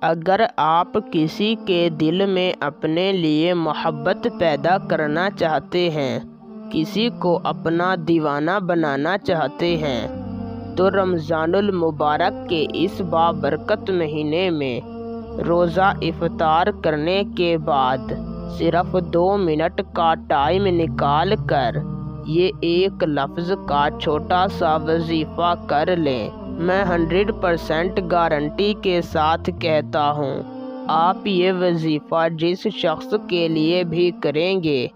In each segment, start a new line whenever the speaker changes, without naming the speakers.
اگر آپ کسی کے دل میں اپنے لیے محبت پیدا کرنا چاہتے ہیں، کسی کو اپنا دیوانہ بنانا چاہتے ہیں، تو رمضان المبارک کے اس بابرکت مہینے میں روزہ افطار کرنے کے بعد صرف 2 منٹ کا ٹائم نکال کر یہ ایک لفظ کا چھوٹا سا وظیفہ کر لیں۔ میں 100% گارنٹی کے ساتھ کہتا ہوں، آپ یہ وظیفہ جس شخص کے لیے بھی کریں گے،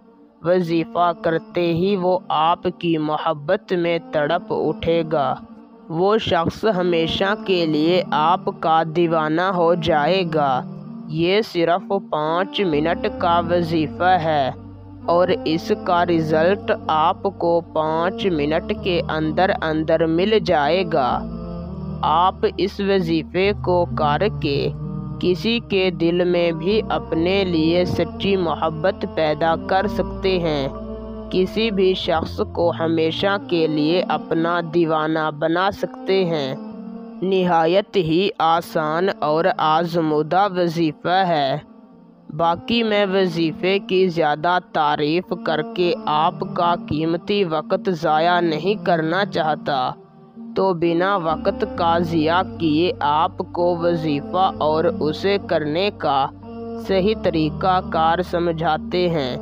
وظیفہ کرتے ہی وہ آپ کی محبت میں تڑپ اٹھے گا۔ وہ شخص ہمیشہ کے لیے آپ کا دیوانہ ہو جائے گا۔ یہ صرف 5 منٹ کا وظیفہ ہے اور اس کا رزلٹ آپ کو 5 منٹ کے اندر اندر مل جائے گا۔ آپ اس وظیفے کو کر کے کسی کے دل میں بھی اپنے لیے سچی محبت پیدا کر سکتے ہیں، کسی بھی شخص کو ہمیشہ کے لیے اپنا دیوانہ بنا سکتے ہیں۔ نہایت ہی آسان اور آزمودہ وظیفہ ہے۔ باقی میں وظیفے کی زیادہ تعریف کر کے آپ کا قیمتی وقت ضائع نہیں کرنا چاہتا، تو بنا وقت کا ضیاع کیے آپ کو وظیفہ اور اسے کرنے کا صحیح طریقہ کار سمجھاتے ہیں۔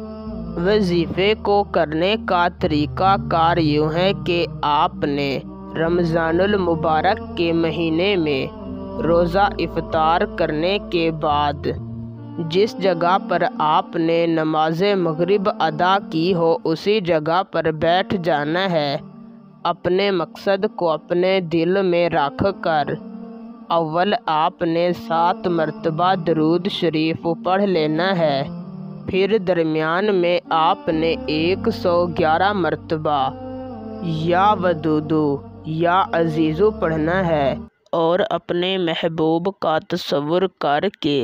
وظیفے کو کرنے کا طریقہ کار یوں ہے کہ آپ نے رمضان المبارک کے مہینے میں روزہ افطار کرنے کے بعد جس جگہ پر آپ نے نماز مغرب ادا کی ہو اسی جگہ پر بیٹھ جانا ہے۔ اپنے مقصد کو اپنے دل میں رکھ کر اول آپ نے 7 مرتبہ درود شریف پڑھ لینا ہے، پھر درمیان میں آپ نے 111 مرتبہ یا ودودو یا عزیزو پڑھنا ہے اور اپنے محبوب کا تصور کر کے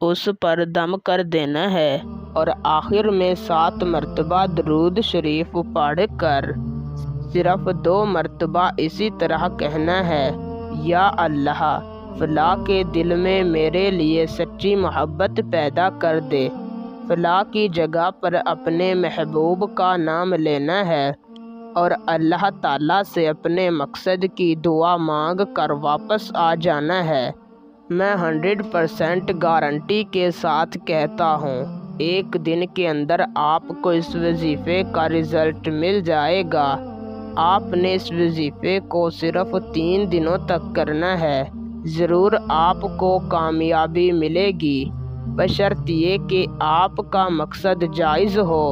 اس پر دم کر دینا ہے، اور آخر میں 7 مرتبہ درود شریف پڑھ کر صرف 2 مرتبہ اسی طرح کہنا ہے، یا اللہ فلاں کے دل میں میرے لیے سچی محبت پیدا کر دے۔ فلاں کی جگہ پر اپنے محبوب کا نام لینا ہے اور اللہ تعالیٰ سے اپنے مقصد کی دعا مانگ کر واپس آ جانا ہے۔ میں 100% گارنٹی کے ساتھ کہتا ہوں، ایک دن کے اندر آپ کو اس وظیفے کا رزلٹ مل جائے گا۔ آپ نے اس وظیفے کو صرف 3 دنوں تک کرنا ہے، ضرور آپ کو کامیابی ملے گی، بشرط یہ کہ آپ کا مقصد جائز ہو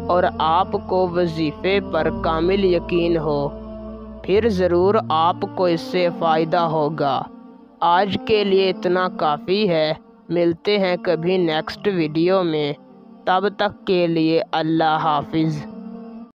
اور آپ کو وظیفے پر کامل یقین ہو، پھر ضرور آپ کو اس سے فائدہ ہوگا۔ آج کے لیے اتنا کافی ہے، ملتے ہیں کبھی نیکسٹ ویڈیو میں، تب تک کے لیے اللہ حافظ۔